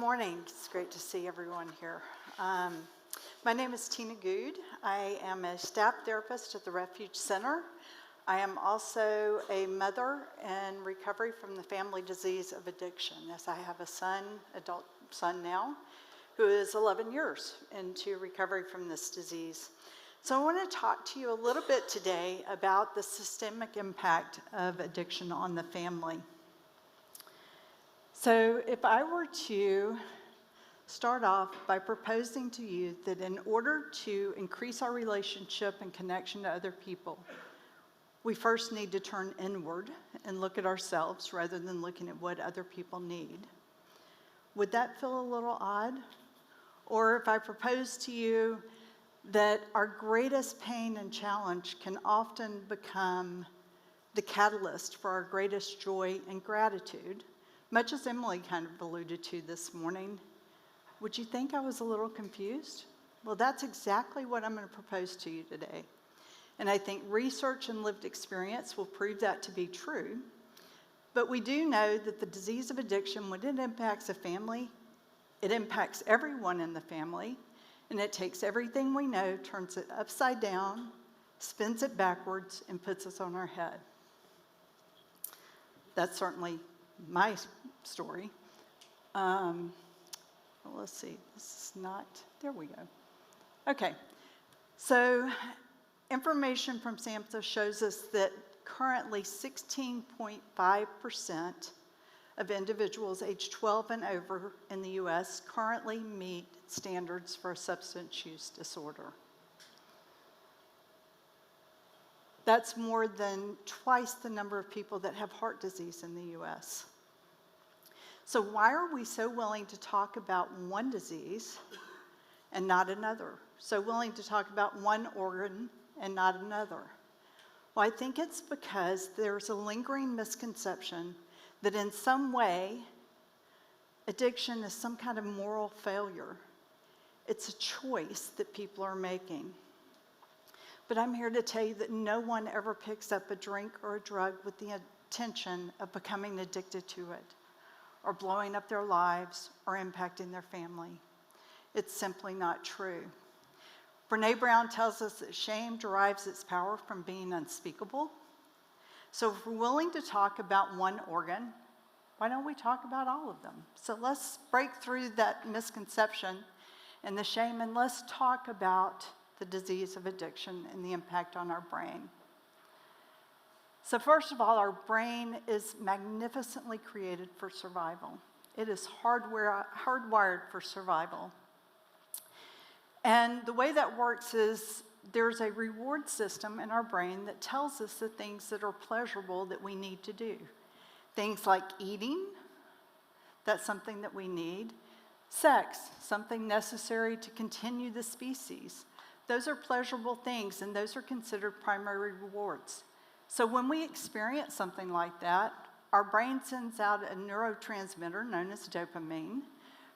morning. It's great to see everyone here. My name is Tina Goode. I am a staff therapist at the Refuge Center. I am also a mother in recovery from the family disease of addiction, as I have a son, adult son now, who is 11 years into recovery from this disease. So I want to talk to you a little bit today about the systemic impact of addiction on the family. So if I were to start off by proposing to you that in order to increase our relationship and connection to other people, we first need to turn inward and look at ourselves rather than looking at what other people need. Would that feel a little odd? Or if I propose to you that our greatest pain and challenge can often become the catalyst for our greatest joy and gratitude, much as Emily kind of alluded to this morning, would you think I was a little confused? Well, that's exactly what I'm going to propose to you today. And I think research and lived experience will prove that to be true. But we do know that the disease of addiction, when it impacts a family, it impacts everyone in the family, and it takes everything we know, turns it upside down, spins it backwards, and puts us on our head. That's certainly my story. Let's see, this is not, there we go. Okay, so information from SAMHSA shows us that currently 16.5% of individuals age 12 and over in the US currently meet standards for a substance use disorder. That's more than twice the number of people that have heart disease in the US. So why are we so willing to talk about one disease and not another? So willing to talk about one organ and not another? Well, I think it's because there's a lingering misconception that in some way, addiction is some kind of moral failure. It's a choice that people are making. But I'm here to tell you that no one ever picks up a drink or a drug with the intention of becoming addicted to it, or blowing up their lives, or impacting their family. It's simply not true. Brené Brown tells us that shame derives its power from being unspeakable. So if we're willing to talk about one organ, why don't we talk about all of them? So let's break through that misconception and the shame, and let's talk about the disease of addiction and the impact on our brain. So first of all, our brain is magnificently created for survival. It is hardwired for survival. And the way that works is there's a reward system in our brain that tells us the things that are pleasurable that we need to do. Things like eating, that's something that we need. Sex, something necessary to continue the species. Those are pleasurable things, and those are considered primary rewards. So when we experience something like that, our brain sends out a neurotransmitter known as dopamine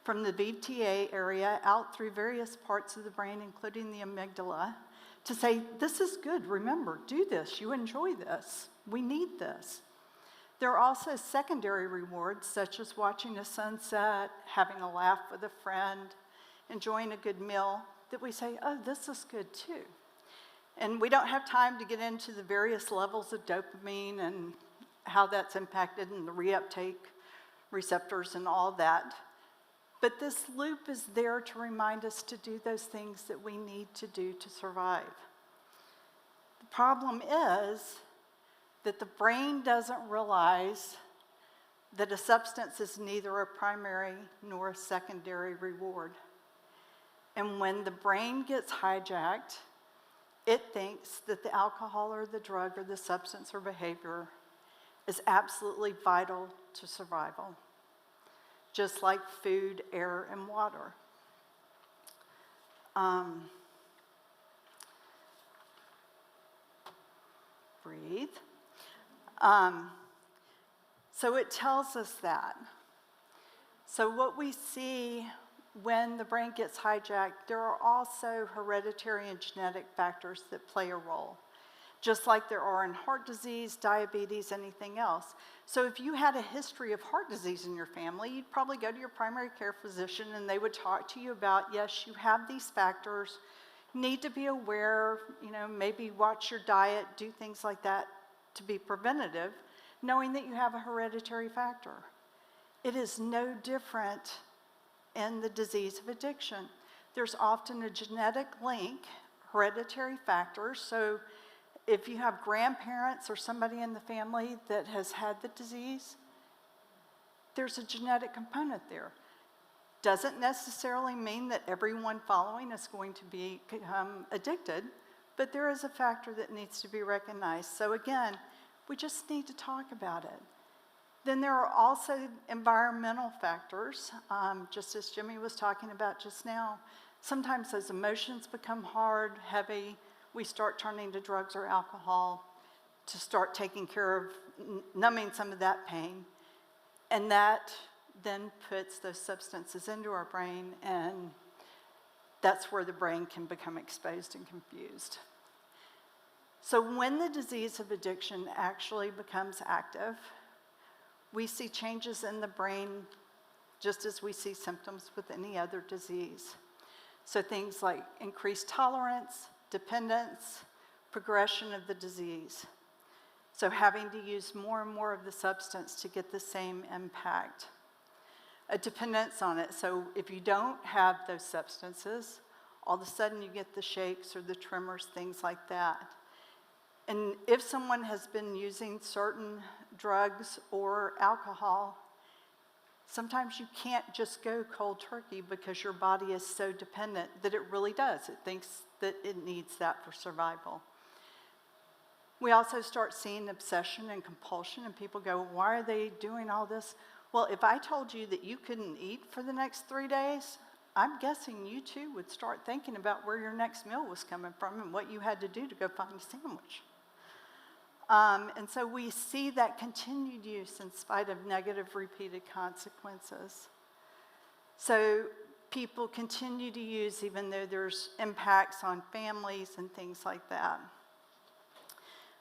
from the VTA area out through various parts of the brain, including the amygdala, to say, this is good, remember, do this, you enjoy this, we need this. There are also secondary rewards, such as watching a sunset, having a laugh with a friend, enjoying a good meal, that we say, oh, this is good too. And we don't have time to get into the various levels of dopamine and how that's impacted and the reuptake receptors and all that. But this loop is there to remind us to do those things that we need to do to survive. The problem is that the brain doesn't realize that a substance is neither a primary nor a secondary reward. And when the brain gets hijacked, it thinks that the alcohol or the drug or the substance or behavior is absolutely vital to survival, just like food, air, and water. Breathe. So it tells us that. So what we see when the brain gets hijacked, there are also hereditary and genetic factors that play a role. just like there are in heart disease, diabetes, anything else. So if you had a history of heart disease in your family, you'd probably go to your primary care physician and they would talk to you about, yes, you have these factors, you need to be aware, maybe watch your diet, do things like that to be preventative, knowing that you have a hereditary factor. It is no different in the disease of addiction. There's often a genetic link, hereditary factors, so if you have grandparents or somebody in the family that has had the disease, there's a genetic component there. Doesn't necessarily mean that everyone following is going to become addicted, but there is a factor that needs to be recognized. So again, we just need to talk about it. Then there are also environmental factors, just as Jimmy was talking about just now. Sometimes those emotions become hard, heavy. We start turning to drugs or alcohol to start taking care of numbing some of that pain. And that then puts those substances into our brain, and that's where the brain can become exposed and confused. So when the disease of addiction actually becomes active, we see changes in the brain just as we see symptoms with any other disease. So things like increased tolerance, dependence, progression of the disease. So having to use more and more of the substance to get the same impact. A dependence on it. So if you don't have those substances, all of a sudden you get the shakes or the tremors, things like that. And if someone has been using certain drugs or alcohol, sometimes you can't just go cold turkey because your body is so dependent that it really does. It thinks that it needs that for survival. We also start seeing obsession and compulsion, and people go, why are they doing all this? Well, if I told you that you couldn't eat for the next 3 days, I'm guessing you too would start thinking about where your next meal was coming from and what you had to do to go find a sandwich. And so we see that continued use in spite of negative repeated consequences. So people continue to use even though there's impacts on families and things like that.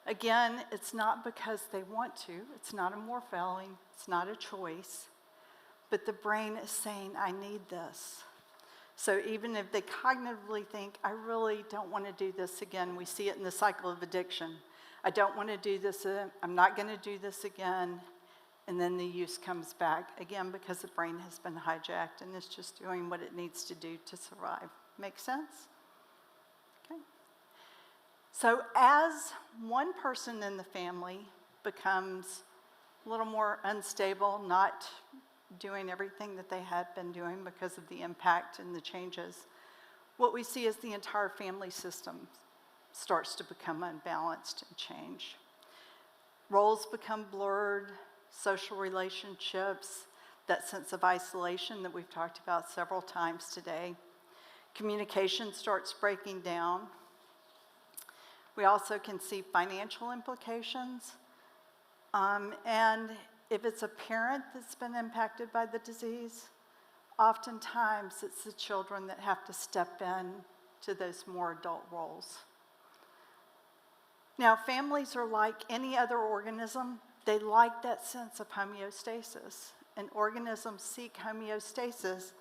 Again, it's not because they want to. It's not a morphine. It's not a choice. But the brain is saying, I need this. So even if they cognitively think, I really don't want to do this again, we see it in the cycle of addiction. I don't want to do this, I'm not going to do this again, and then the use comes back, again, because the brain has been hijacked and is just doing what it needs to do to survive. Make sense? Okay. So as one person in the family becomes a little more unstable, not doing everything that they had been doing because of the impact and the changes, what we see is the entire family system starts to become unbalanced and change. Roles become blurred, social relationships, that sense of isolation that we've talked about several times today. Communication starts breaking down. We also can see financial implications. And if it's a parent that's been impacted by the disease, oftentimes it's the children that have to step in to those more adult roles. Now, families are like any other organism. They like that sense of homeostasis. And organisms seek homeostasis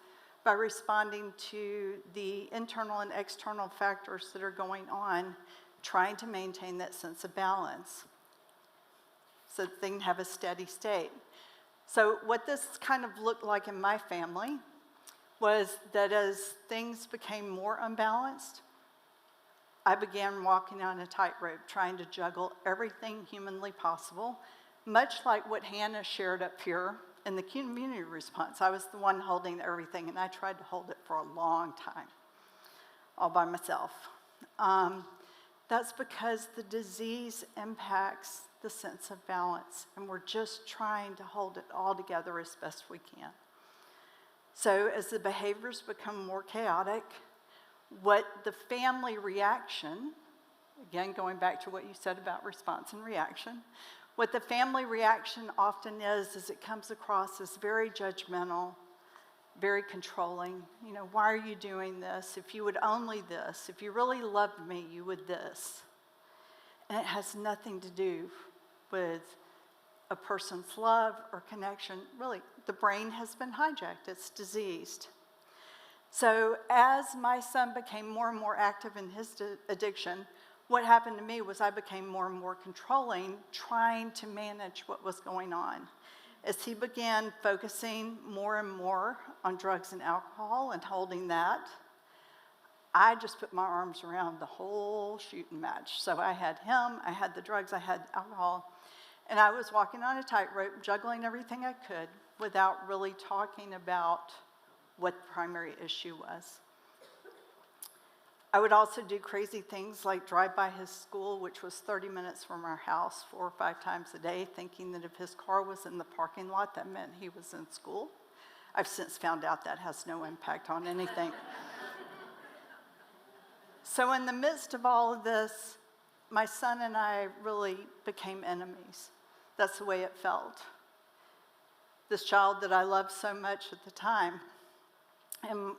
by responding to the internal and external factors that are going on, trying to maintain that sense of balance so that they can have a steady state. So what this kind of looked like in my family was that as things became more unbalanced, I began walking on a tightrope, trying to juggle everything humanly possible, much like what Hannah shared up here in the community response. I was the one holding everything, and I tried to hold it for a long time, all by myself. That's because the disease impacts the sense of balance, and we're just trying to hold it all together as best we can. So as the behaviors become more chaotic, what the family reaction, again going back to what you said about response and reaction, what the family reaction often is it comes across as very judgmental, very controlling. You know, why are you doing this? If you would only this. If you really loved me, you would this. And it has nothing to do with a person's love or connection. Really, the brain has been hijacked. It's diseased. So as my son became more and more active in his addiction, what happened to me was I became more and more controlling, trying to manage what was going on. As he began focusing more and more on drugs and alcohol and holding that, I just put my arms around the whole shooting match. So I had him, I had the drugs, I had alcohol, and I was walking on a tightrope, juggling everything I could without really talking about what the primary issue was. I would also do crazy things like drive by his school, which was 30 minutes from our house 4 or 5 times a day, thinking that if his car was in the parking lot, that meant he was in school. I've since found out that has no impact on anything. So in the midst of all of this, my son and I really became enemies. That's the way it felt. This child that I loved so much at the time. And,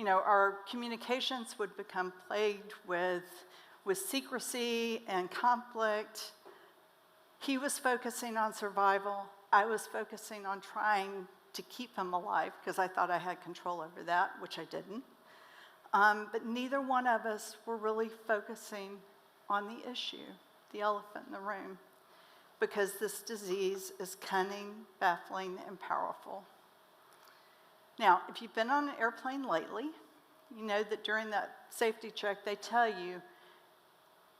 our communications would become plagued with secrecy and conflict. He was focusing on survival. I was focusing on trying to keep him alive because I thought I had control over that, which I didn't. But neither one of us were really focusing on the issue, the elephant in the room, because this disease is cunning, baffling, and powerful. Now, if you've been on an airplane lately, you know that during that safety check, they tell you,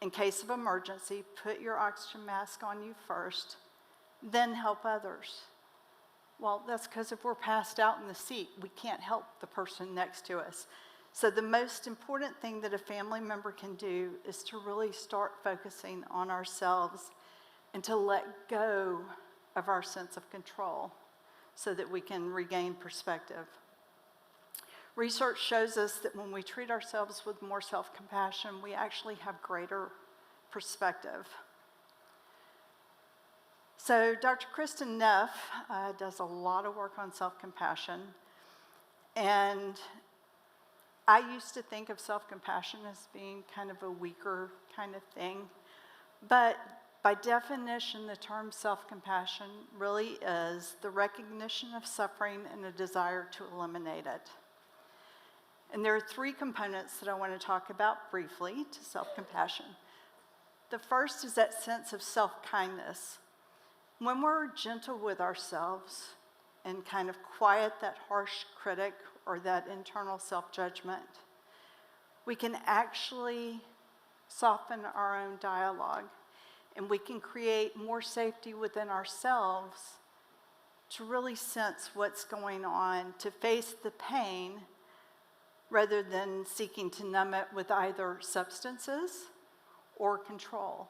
in case of emergency, put your oxygen mask on you first, then help others. Well, that's because if we're passed out in the seat, we can't help the person next to us. So the most important thing that a family member can do is to really start focusing on ourselves and to let go of our sense of control so that we can regain perspective. Research shows us that when we treat ourselves with more self-compassion, we actually have greater perspective. So Dr. Kristen Neff does a lot of work on self-compassion, and I used to think of self-compassion as being kind of a weaker kind of thing, but by definition, the term self-compassion really is the recognition of suffering and a desire to eliminate it. And there are 3 components that I want to talk about briefly to self-compassion. The first is that sense of self-kindness. When we're gentle with ourselves and kind of quiet that harsh critic or that internal self-judgment, we can actually soften our own dialogue, and we can create more safety within ourselves to really sense what's going on, to face the pain rather than seeking to numb it with either substances or control.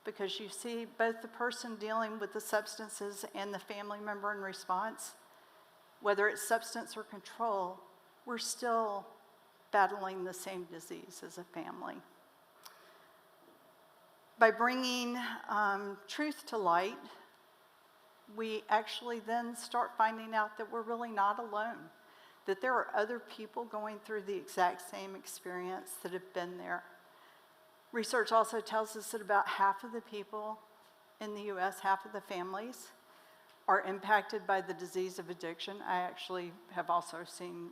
Because you see, both the person dealing with the substances and the family member in response, whether it's substance or control, we're still battling the same disease as a family. By bringing truth to light, we actually then start finding out that we're really not alone, that there are other people going through the exact same experience that have been there. Research also tells us that about half of the people in the US, half of the families, are impacted by the disease of addiction. I actually have also seen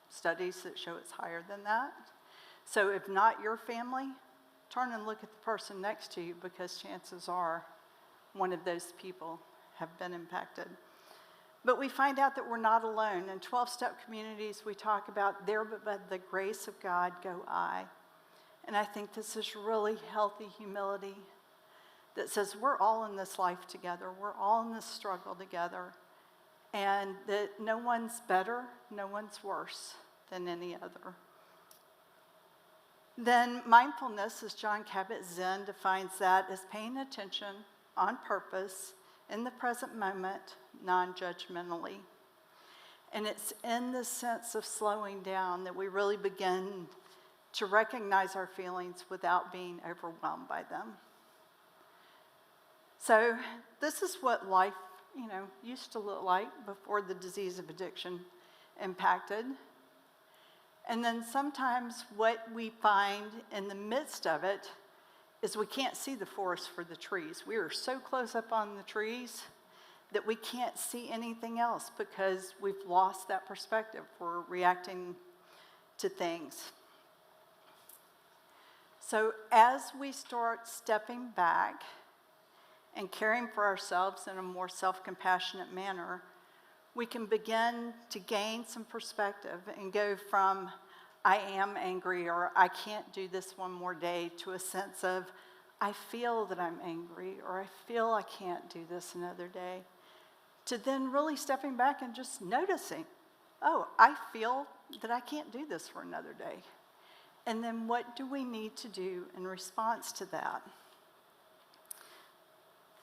studies that show it's higher than that. So if not your family, turn and look at the person next to you, because chances are one of those people have been impacted. But we find out that we're not alone. In 12-step communities, we talk about there but by the grace of God go I. And I think this is really healthy humility that says we're all in this life together. We're all in this struggle together. And that no one's better, no one's worse than any other. Then mindfulness, as John Kabat-Zinn defines that, as paying attention on purpose in the present moment, non-judgmentally. And it's in this sense of slowing down that we really begin to recognize our feelings without being overwhelmed by them. So this is what life, used to look like before the disease of addiction impacted. And then sometimes what we find in the midst of it is we can't see the forest for the trees. We are so close up on the trees that we can't see anything else because we've lost that perspective. We're reacting to things. So as we start stepping back and caring for ourselves in a more self-compassionate manner, we can begin to gain some perspective and go from, I am angry, or I can't do this one more day, to a sense of, I feel that I'm angry, or I feel I can't do this another day, to then really stepping back and just noticing, oh, I feel that I can't do this for another day. And then what do we need to do in response to that?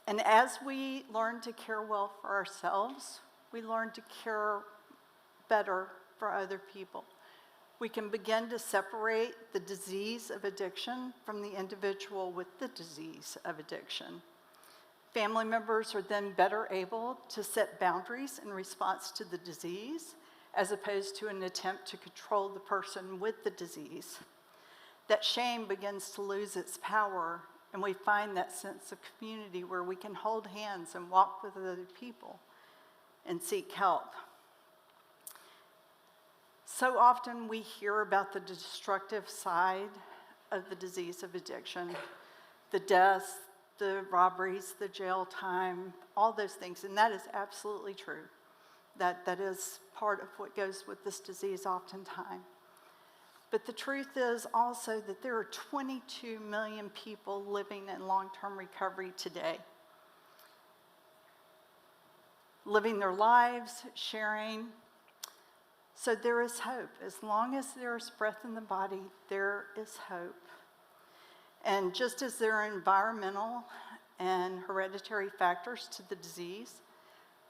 And as we learn to care well for ourselves, we learn to care better for other people. We can begin to separate the disease of addiction from the individual with the disease of addiction. Family members are then better able to set boundaries in response to the disease, as opposed to an attempt to control the person with the disease. That shame begins to lose its power, and we find that sense of community where we can hold hands and walk with other people and seek help. So often we hear about the destructive side of the disease of addiction, the deaths, the robberies, the jail time, all those things, and that is absolutely true. That is part of what goes with this disease oftentimes. But the truth is also that there are 22 million people living in long-term recovery today, living their lives, sharing. So there is hope. As long as there is breath in the body, there is hope. And just as there are environmental and hereditary factors to the disease,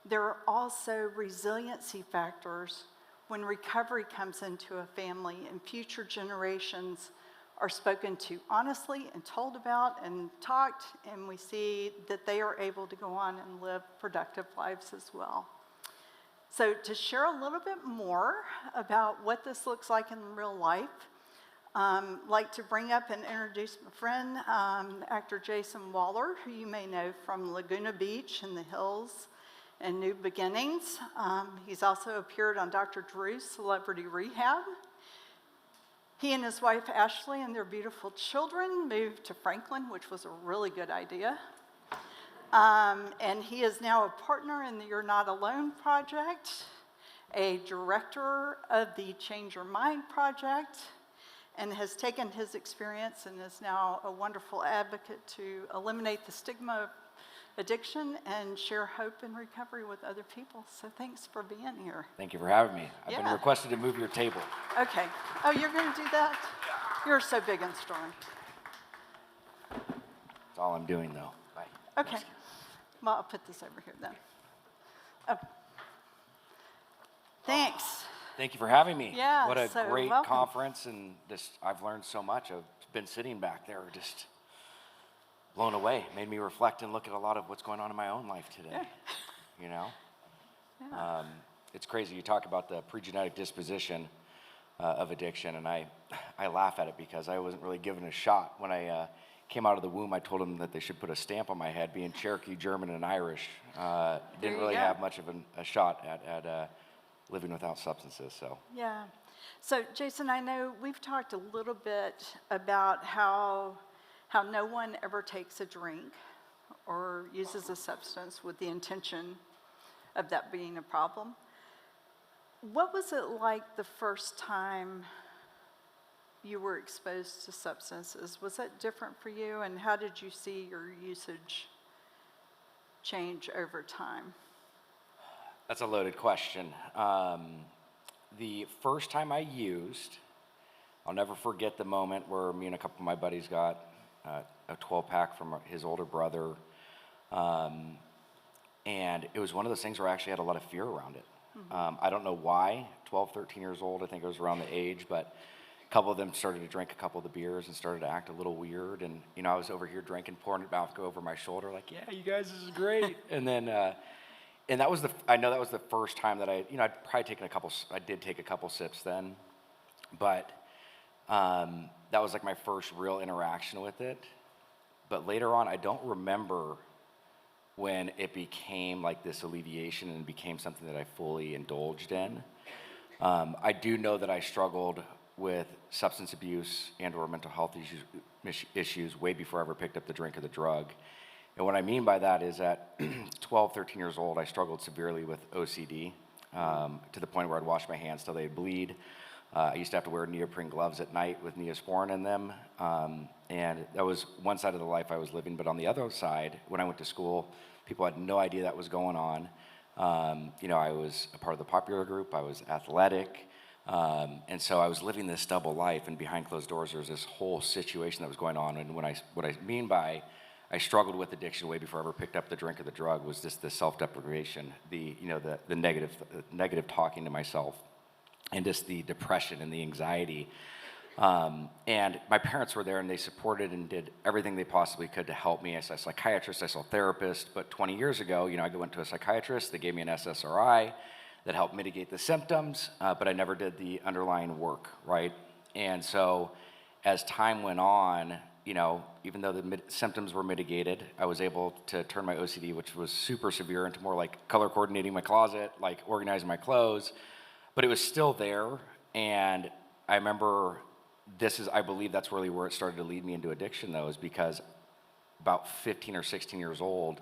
there are also resiliency factors when recovery comes into a family and future generations are spoken to honestly and told about and talked, and we see that they are able to go on and live productive lives as well. So to share a little bit more about what this looks like in real life, I'd like to bring up and introduce my friend, actor Jason Wahler, who you may know from Laguna Beach and the Hills and New Beginnings. He's also appeared on Dr. Drew's Celebrity Rehab. He and his wife Ashley and their beautiful children moved to Franklin, which was a really good idea. And he is now a partner in the You're Not Alone project, a director of the Change Your Mind project, and has taken his experience and is now a wonderful advocate to eliminate the stigma of addiction and share hope and recovery with other people. So thanks for being here. Thank you for having me. I've been requested to move your table. Okay. Oh, you're going to do that? You're so big and strong. That's all I'm doing, though. Bye. Okay. Well, I'll put this over here then. Oh. Thanks. Thank you for having me. Yeah, what a so great welcome. conference, and I've learned so much. I've been sitting back there just blown away. Made me reflect and look at a lot of what's going on in my own life today. Yeah. You know? Yeah. It's crazy. You talk about the pregenetic disposition of addiction, and I laugh at it because I wasn't really given a shot. When I came out of the womb, I told them that they should put a stamp on my head, being Cherokee, German, and Irish. Didn't really have much of a shot at living without substances. So Yeah. So, Jason, I know we've talked a little bit about how no one ever takes a drink or uses a substance with the intention of that being a problem. What was it like the first time you were exposed to substances? Was that different for you, and how did you see your usage change over time? that's a loaded question. The first time I used, I'll never forget the moment where me and a couple of my buddies got a 12-pack from his older brother. And it was one of those things where I actually had a lot of fear around it. I don't know why, 12, 13 years old, I think it was around the age, but a couple of them started to drink a couple of the beers and started to act a little weird. And, you know, I was over here drinking, pouring it back over my shoulder, like, yeah, you guys, this is great. And then, and that was I know that was the first time that I'd probably taken I did take a couple sips then, but that was like my first real interaction with it. But later on, I don't remember when it became like this alleviation and became something that I fully indulged in. I do know that I struggled with substance abuse and or mental health issues way before I ever picked up the drink or the drug. And what I mean by that is at 12, 13 years old, I struggled severely with OCD to the point where I'd wash my hands till they'd bleed. I used to have to wear neoprene gloves at night with Neosporin in them. And that was one side of the life I was living. But on the other side, when I went to school, people had no idea that was going on. I was a part of the popular group. I was athletic. And so I was living this double life. And behind closed doors, there was this whole situation that was going on. And what I mean by I struggled with addiction way before I ever picked up the drink or the drug was just the self-deprivation, the negative talking to myself, and just the depression and the anxiety. And my parents were there and they supported and did everything they possibly could to help me. I saw a psychiatrist, I saw a therapist, but 20 years ago, I went to a psychiatrist, they gave me an SSRI that helped mitigate the symptoms, but I never did the underlying work, right? And so as time went on, even though the symptoms were mitigated, I was able to turn my OCD, which was super severe, into more like color coordinating my closet, like organizing my clothes, but it was still there. And I remember I believe that's really where it started to lead me into addiction, though, is because about 15 or 16 years old,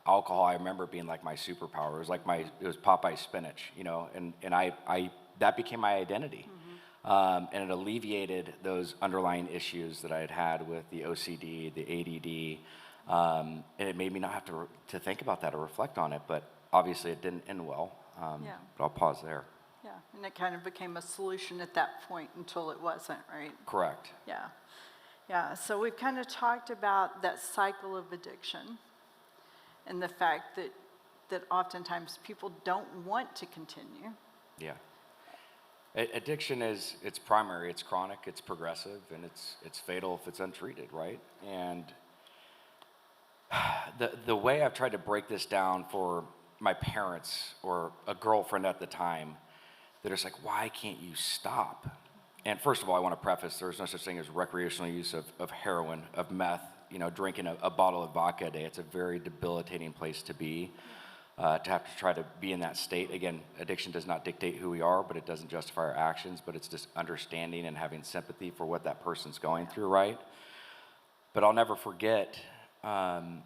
alcohol, I remember being like my superpower. It was Popeye spinach, and that became my identity. And it alleviated those underlying issues that I had with the OCD, the ADD, and it made me not have to think about that or reflect on it, but obviously it didn't end well, but I'll pause there. Yeah, and it kind of became a solution at that point until it wasn't, right? Correct. Yeah. Yeah, so we've kind of talked about that cycle of addiction and the fact that oftentimes people don't want to continue. Yeah. Addiction it's primary, it's chronic, it's progressive, and it's fatal if it's untreated, right? And the way I've tried to break this down for my parents or a girlfriend at the time, they're just like, why can't you stop? And first of all, I want to preface, there's no such thing as recreational use of heroin, of meth, drinking a bottle of vodka a day. It's a very debilitating place to be. To have to try to be in that state. Again, addiction does not dictate who we are, but it doesn't justify our actions, but it's just understanding and having sympathy for what that person's going through, right? But I'll never forget, going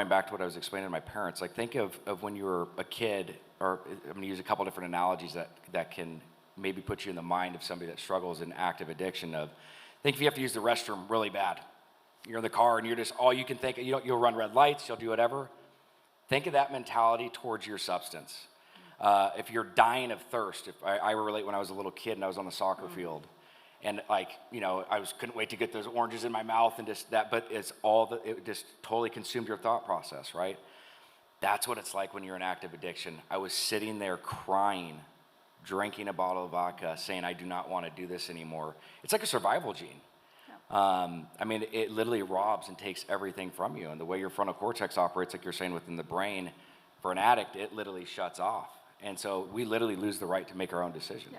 back to what I was explaining to my parents, like think of when you were a kid, or I'm going to use a couple different analogies that can maybe put you in the mind of somebody that struggles in active addiction of, think if you have to use the restroom really bad. You're in the car and you're just, all you can think, you'll run red lights, you'll do whatever. Think of that mentality towards your substance. If you're dying of thirst, if I relate when I was a little kid and I was on the soccer field, and couldn't wait to get those oranges in my mouth and just that, but it just totally consumed your thought process, right? That's what it's like when you're in active addiction. I was sitting there crying, drinking a bottle of vodka, saying I do not want to do this anymore. It's like a survival gene. It literally robs and takes everything from you. And the way your frontal cortex operates, like you're saying, within the brain, for an addict, it literally shuts off. And so we literally lose the right to make our own decisions.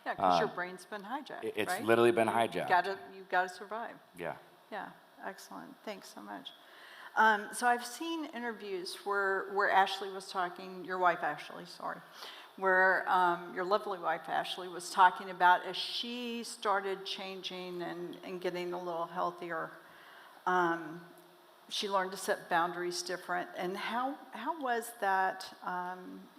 Yeah, because your brain's been hijacked, It's right? literally been hijacked. You've got to survive. Yeah. Yeah, excellent. Thanks so much. So I've seen interviews where Ashley was talking, your wife Ashley, sorry, where your lovely wife Ashley was talking about as she started changing and getting a little healthier, she learned to set boundaries different. And how was that?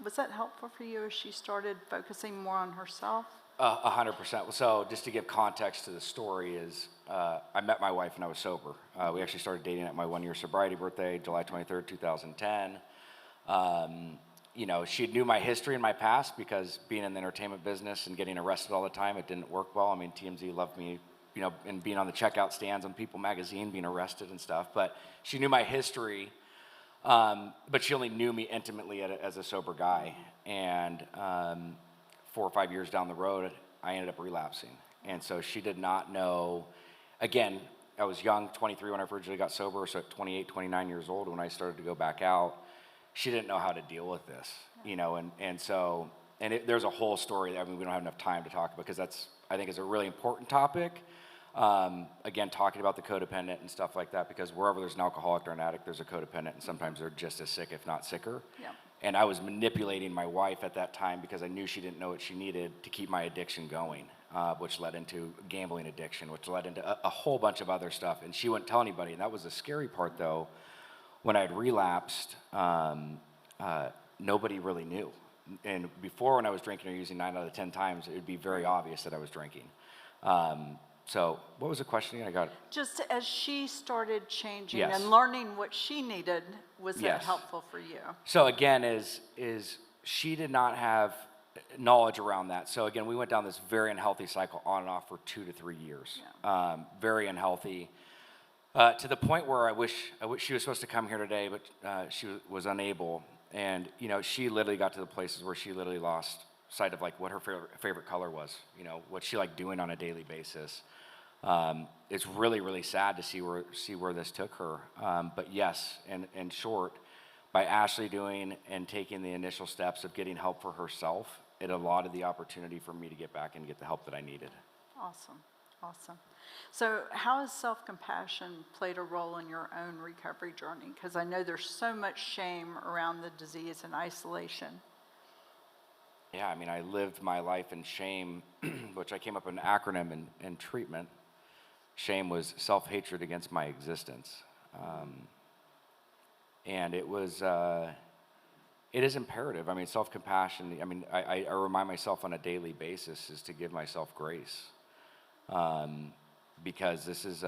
Was that helpful for you as she started focusing more on herself? 100%. So just to give context to the story is, I met my wife when I was sober. We actually started dating at my 1-year sobriety birthday, July 23rd, 2010. She knew my history and my past because being in the entertainment business and getting arrested all the time, it didn't work well. TMZ loved me, and being on the checkout stands on People magazine, being arrested and stuff. But she knew my history, but she only knew me intimately as a sober guy. And 4 or 5 years down the road, I ended up relapsing. And so she did not know, again, I was young, 23 when I originally got sober, so at 28, 29 years old when I started to go back out, she didn't know how to deal with this, there's a whole story. We don't have enough time to talk about because I think it's a really important topic. Again, talking about the codependent and stuff like that, because wherever there's an alcoholic or an addict, there's a codependent, and sometimes they're just as sick, if not sicker. Yeah. And I was manipulating my wife at that time because I knew she didn't know what she needed to keep my addiction going, which led into gambling addiction, which led into a whole bunch of other stuff. And she wouldn't tell anybody. And that was the scary part, though. When I had relapsed, nobody really knew. And before, when I was drinking or using 9 out of 10 times, it would be very obvious that I was drinking. So what was the question again? I got it. Just as she started changing Yes. and learning what she needed, was that Yes. helpful for you? So again, is she did not have knowledge around that. So again, we went down this very unhealthy cycle on and off for 2 to 3 years. Yeah. Very unhealthy. To the point where I wish she was supposed to come here today, but she was unable. And she literally got to the places where she literally lost sight of like what her favorite color was. What she liked doing on a daily basis. It's really, really sad to see where this took her. But yes, in short, by Ashley doing and taking the initial steps of getting help for herself, it allotted the opportunity for me to get back and get the help that I needed. Awesome, awesome. So how has self-compassion played a role in your own recovery journey? Because I know there's so much shame around the disease and isolation. Yeah, I mean, I lived my life in shame, which I came up with an acronym in treatment. Shame was self-hatred against my existence. And it is imperative. I mean, self-compassion, I mean, I remind myself on a daily basis is to give myself grace. Because this is,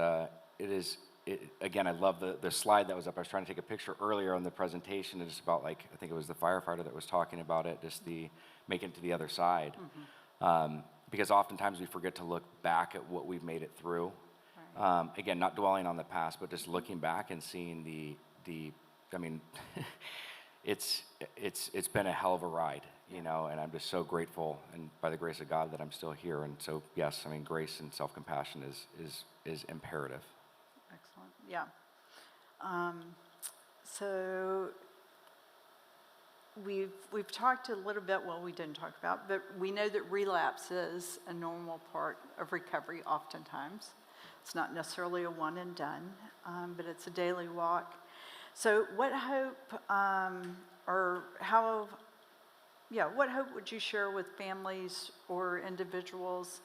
again, I love the slide that was up. I was trying to take a picture earlier on the presentation, just about like, I think it was the firefighter that was talking about it, just the making it to the other side. Mm-hmm. Because oftentimes we forget to look back at what we've made it through. Right. Again, not dwelling on the past, but just looking back and seeing I mean, it's been a hell of a ride, and I'm just so grateful, and by the grace of God, that I'm still here. And so, yes, I mean, grace and self-compassion is imperative. Excellent. Yeah. So we've talked a little bit. Well, we didn't talk about, but we know that relapse is a normal part of recovery. Oftentimes, it's not necessarily a one and done, but it's a daily walk. So what hope what hope would you share with families or individuals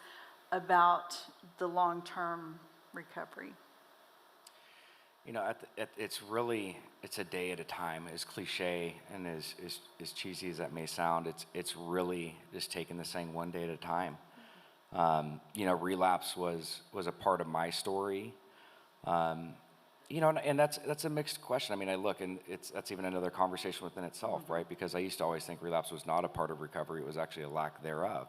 about the long-term recovery? It's a day at a time. As cliche and as cheesy as that may sound, it's really just taking this thing one day at a time. Relapse was a part of my story. And that's a mixed question. I mean, I look, and that's even another conversation within itself, mm-hmm. right? Because I used to always think relapse was not a part of recovery. It was actually a lack thereof.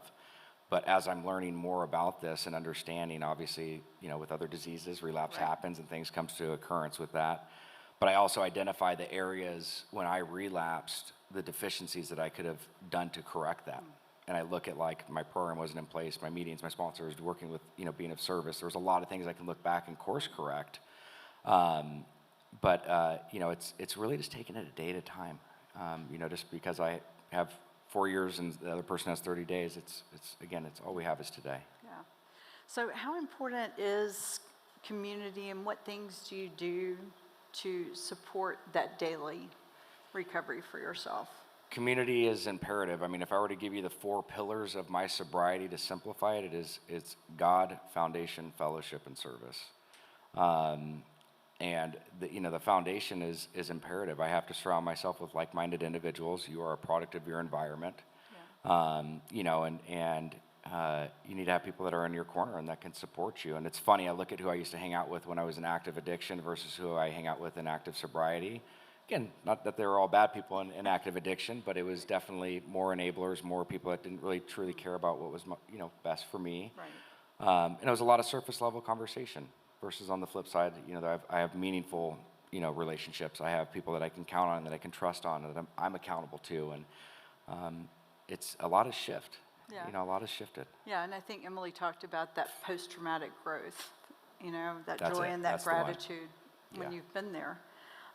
But as I'm learning more about this and understanding, obviously, with other diseases, relapse right. happens and things comes to occurrence with that. But I also identify the areas when I relapsed, the deficiencies that I could have done to correct that. Mm-hmm. And I look at like my program wasn't in place, my meetings, my sponsors, working with, being of service. There was a lot of things I can look back and course correct. It's really just taking it a day at a time. Just because I have 4 years and the other person has 30 days, it's all we have is today. Yeah. So how important is community, and what things do you do to support that daily recovery for yourself? Community is imperative. I mean, if I were to give you the 4 pillars of my sobriety to simplify it, it's God, foundation, fellowship, and service. And the foundation is imperative. I have to surround myself with like-minded individuals. You are a product of your environment. Yeah. You need to have people that are in your corner and that can support you. And it's funny, I look at who I used to hang out with when I was in active addiction versus who I hang out with in active sobriety. Again, not that they were all bad people in active addiction, but it was definitely more enablers, more people that didn't really truly care about what was best for me. Right. And it was a lot of surface level conversation. Versus on the flip side, I have meaningful, relationships. I have people that I can count on, that I can trust on, and that I'm accountable to, and it's a lot of shift. Yeah. A lot has shifted. Yeah, and I think Emily talked about that post-traumatic growth, that That's joy it. and that That's gratitude when you've been there.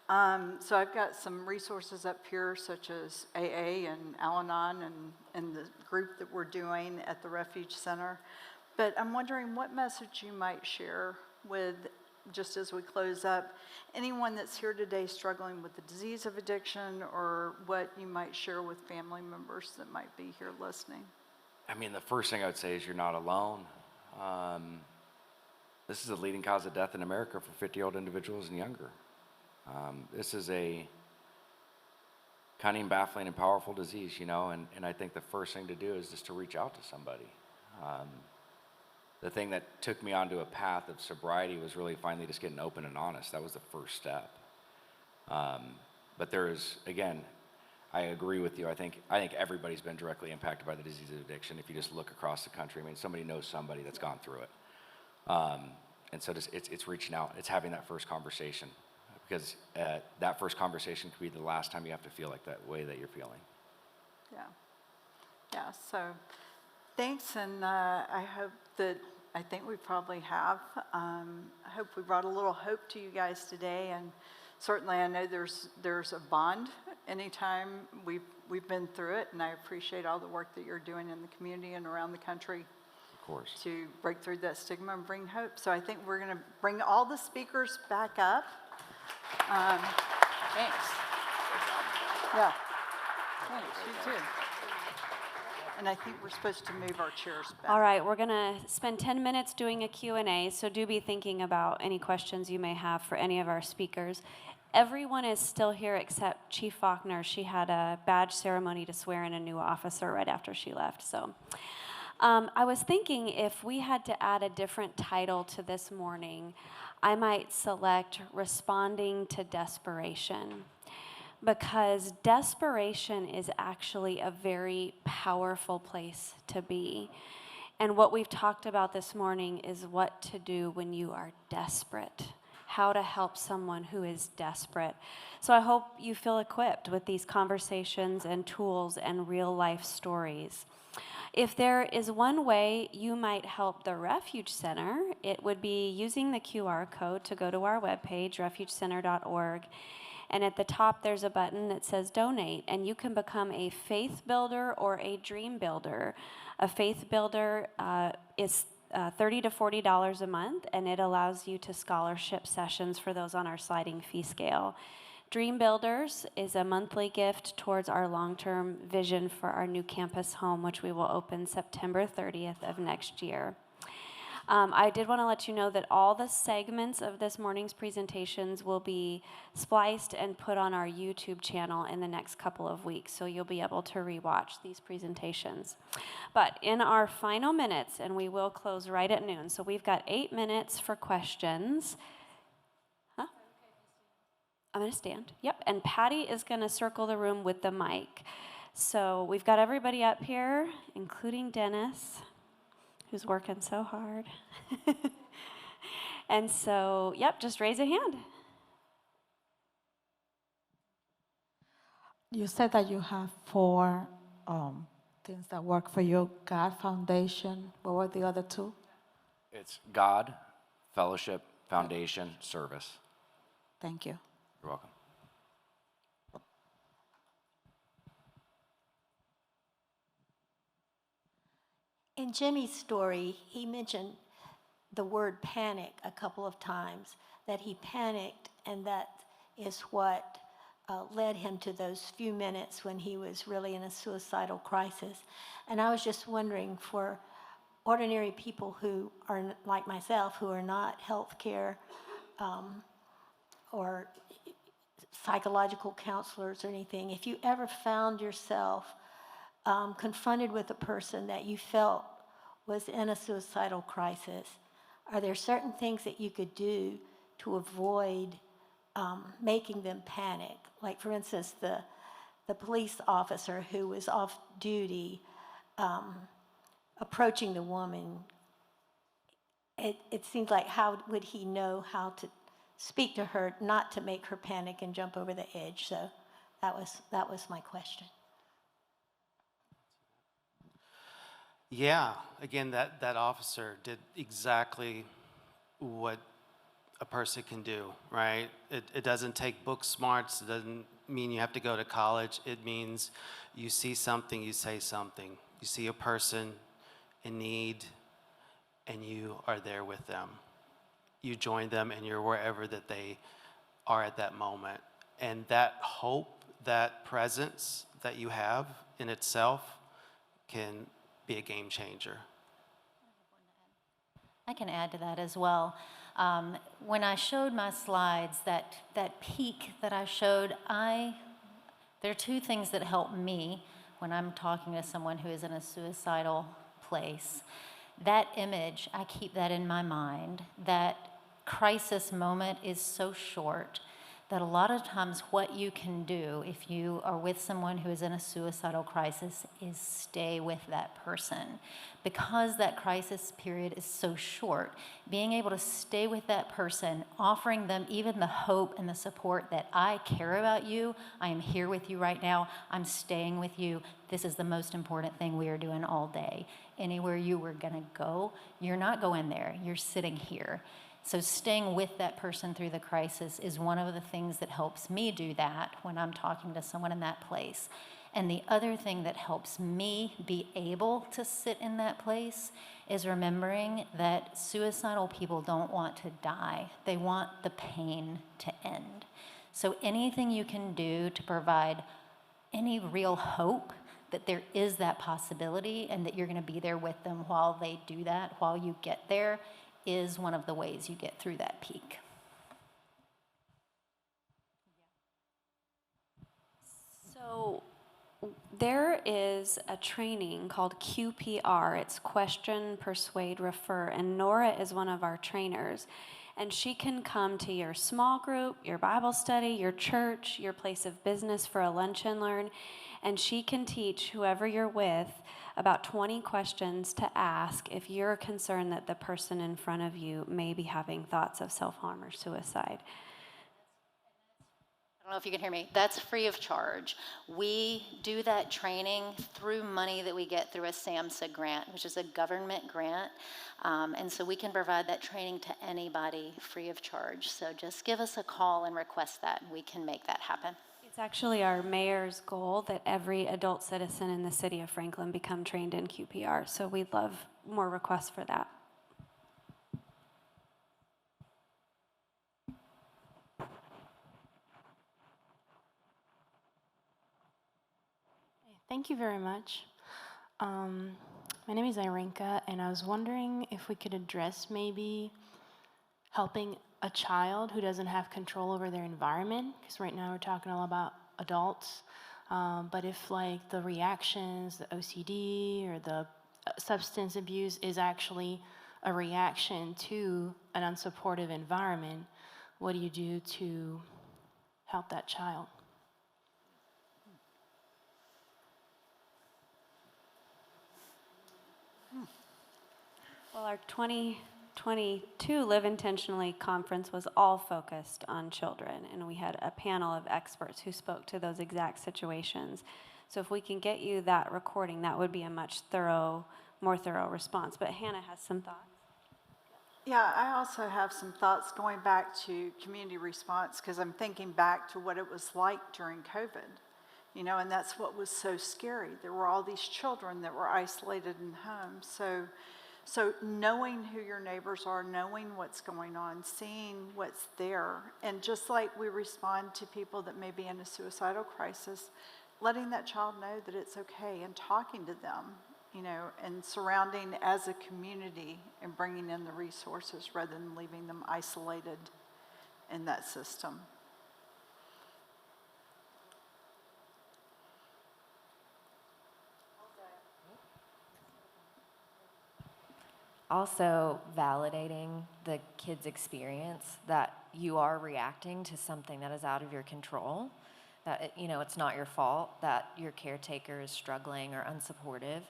So I've got some resources up here, such as AA and Al-Anon and the group that we're doing at the Refuge Center. But I'm wondering what message you might share with, just as we close up, anyone that's here today struggling with the disease of addiction, or what you might share with family members that might be here listening. I mean, the first thing I would say is you're not alone. This is a leading cause of death in America for 50-year-old individuals and younger. This is a cunning, baffling, and powerful disease, you know, and I think the first thing to do is just to reach out to somebody. The thing that took me onto a path of sobriety was really finally just getting open and honest. That was the first step. But there is, again, I agree with you. I think everybody's been directly impacted by the disease of addiction. If you just look across the country, I mean, somebody knows somebody that's gone through it. And so it's reaching out. It's having that first conversation, because that first conversation could be the last time you have to feel like that way that you're feeling. Yeah. So thanks, and I think we probably have. I hope we brought a little hope to you guys today, and certainly I know there's a bond anytime we've been through it, and I appreciate all the work that you're doing in the community and around the country. Of course. To break through that stigma and bring hope. So I think we're going to bring all the speakers back up. Thanks. Yeah. Thanks, you too. And I think we're supposed to move our chairs back. All right, we're going to spend 10 minutes doing a Q&A, so do be thinking about any questions you may have for any of our speakers. Everyone is still here except Chief Faulkner. She had a badge ceremony to swear in a new officer right after she left, so. I was thinking if we had to add a different title to this morning, I might select Responding to Desperation, because desperation is actually a very powerful place to be. And what we've talked about this morning is what to do when you are desperate, how to help someone who is desperate. So I hope you feel equipped with these conversations and tools and real life stories. If there is one way you might help the Refuge Center, it would be using the QR code to go to our webpage, refugecenter.org. And at the top, there's a button that says donate, and you can become a faith builder or a dream builder. A faith builder is $30 to $40 a month, and it allows you to scholarship sessions for those on our sliding fee scale. Dream Builders is a monthly gift towards our long-term vision for our new campus home, which we will open September 30th of next year. I did want to let you know that all the segments of this morning's presentations will be spliced and put on our YouTube channel in the next couple of weeks, so you'll be able to rewatch these presentations. But in our final minutes, and we will close right at noon, so we've got 8 minutes for questions. I'm going to stand. Yep, and Patty is going to circle the room with the mic. So we've got everybody up here, including Dennis, who's working so hard. And so, yep, just raise a hand. You said that you have 4 things that work for you. God Foundation. What were the other 2? It's God, Fellowship, Foundation, Service. Thank you. You're welcome. In Jimmy's story, he mentioned the word panic a couple of times, that he panicked, and that is what led him to those few minutes when he was really in a suicidal crisis. And I was just wondering, for ordinary people who are like myself, who are not healthcare or psychological counselors or anything, if you ever found yourself confronted with a person that you felt was in a suicidal crisis, are there certain things that you could do to avoid making them panic? Like, for instance, the police officer who was off duty approaching the woman, it seems like, how would he know how to speak to her, not to make her panic and jump over the edge? So that was my question. Yeah, again, that officer did exactly what a person can do, right? It doesn't take book smarts. It doesn't mean you have to go to college. It means you see something, you say something. You see a person in need, and you are there with them. You join them and you're wherever that they are at that moment. And that hope, that presence that you have in itself can be a game changer. I can add to that as well. When I showed my slides, that peak that I showed, there are two things that help me when I'm talking to someone who is in a suicidal place. That image, I keep that in my mind. That crisis moment is so short that a lot of times what you can do if you are with someone who is in a suicidal crisis is stay with that person. Because that crisis period is so short, being able to stay with that person, offering them even the hope and the support that I care about you, I am here with you right now, I'm staying with you, this is the most important thing we are doing all day. Anywhere you were gonna go, you're not going there, you're sitting here. So staying with that person through the crisis is one of the things that helps me do that when I'm talking to someone in that place. And the other thing that helps me be able to sit in that place is remembering that suicidal people don't want to die. They want the pain to end. So anything you can do to provide any real hope that there is that possibility and that you're going to be there with them while they do that, while you get there, is one of the ways you get through that peak. So there is a training called QPR. It's Question, Persuade, Refer. And Nora is one of our trainers. And she can come to your small group, your Bible study, your church, your place of business for a lunch and learn. And she can teach whoever you're with about 20 questions to ask if you're concerned that the person in front of you may be having thoughts of self-harm or suicide. I don't know if you can hear me. That's free of charge. We do that training through money that we get through a SAMHSA grant, which is a government grant. And so we can provide that training to anybody free of charge. So just give us a call and request that, and we can make that happen. It's actually our mayor's goal that every adult citizen in the city of Franklin become trained in QPR. So we'd love more requests for that. Thank you very much. My name is Irenka, and I was wondering if we could address maybe helping a child who doesn't have control over their environment, because right now we're talking all about adults, but if like the reactions, the OCD or the substance abuse is actually a reaction to an unsupportive environment, what do you do to help that child? Well, our 2022 Live Intentionally conference was all focused on children, and we had a panel of experts who spoke to those exact situations. So if we can get you that recording, that would be a much more thorough response. But Hannah has some thoughts. Yeah, I also have some thoughts going back to community response, because I'm thinking back to what it was like during COVID, and that's what was so scary. There were all these children that were isolated in homes. So knowing who your neighbors are, knowing what's going on, seeing what's there, and just like we respond to people that may be in a suicidal crisis, letting that child know that it's okay and talking to them, and surrounding as a community and bringing in the resources rather than leaving them isolated in that system. Also validating the kid's experience that you are reacting to something that is out of your control, that it's not your fault that your caretaker is struggling or unsupportive,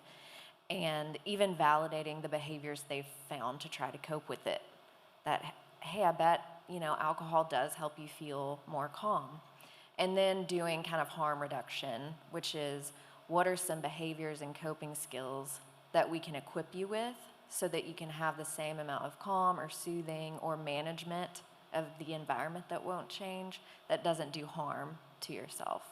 and even validating the behaviors they've found to try to cope with it. That, hey, I bet alcohol does help you feel more calm. And then doing kind of harm reduction, which is what are some behaviors and coping skills that we can equip you with so that you can have the same amount of calm or soothing or management of the environment that won't change, that doesn't do harm to yourself.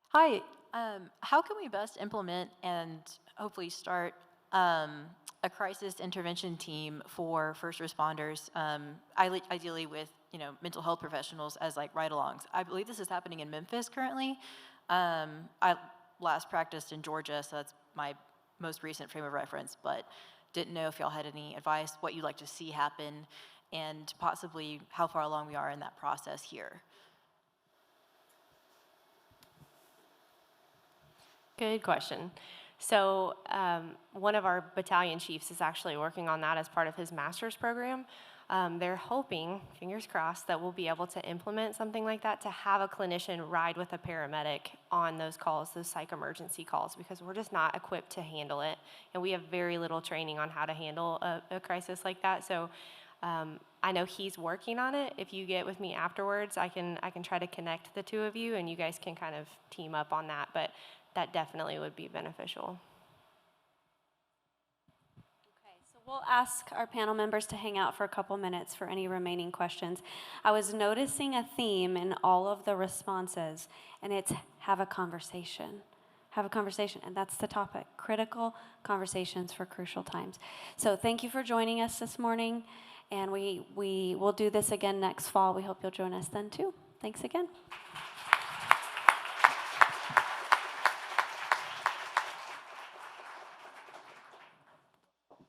Hi, How can we best implement and hopefully start a crisis intervention team for first responders, ideally with mental health professionals as like ride-alongs? I believe this is happening in Memphis currently. I last practiced in Georgia, so that's my most recent frame of reference, but didn't know if y'all had any advice, what you'd like to see happen, and possibly how far along we are in that process here. Good question. So one of our battalion chiefs is actually working on that as part of his master's program. They're hoping, fingers crossed, that we'll be able to implement something like that, to have a clinician ride with a paramedic on those calls, those psych emergency calls, because we're just not equipped to handle it. And we have very little training on how to handle a crisis like that. So I know he's working on it. If you get with me afterwards, I can try to connect the two of you, and you guys can kind of team up on that. But that definitely would be beneficial. Okay, so we'll ask our panel members to hang out for a couple minutes for any remaining questions. I was noticing a theme in all of the responses, and it's have a conversation. Have a conversation, and that's the topic, critical conversations for crucial times. So thank you for joining us this morning, and we will do this again next fall. We hope you'll join us then too. Thanks again.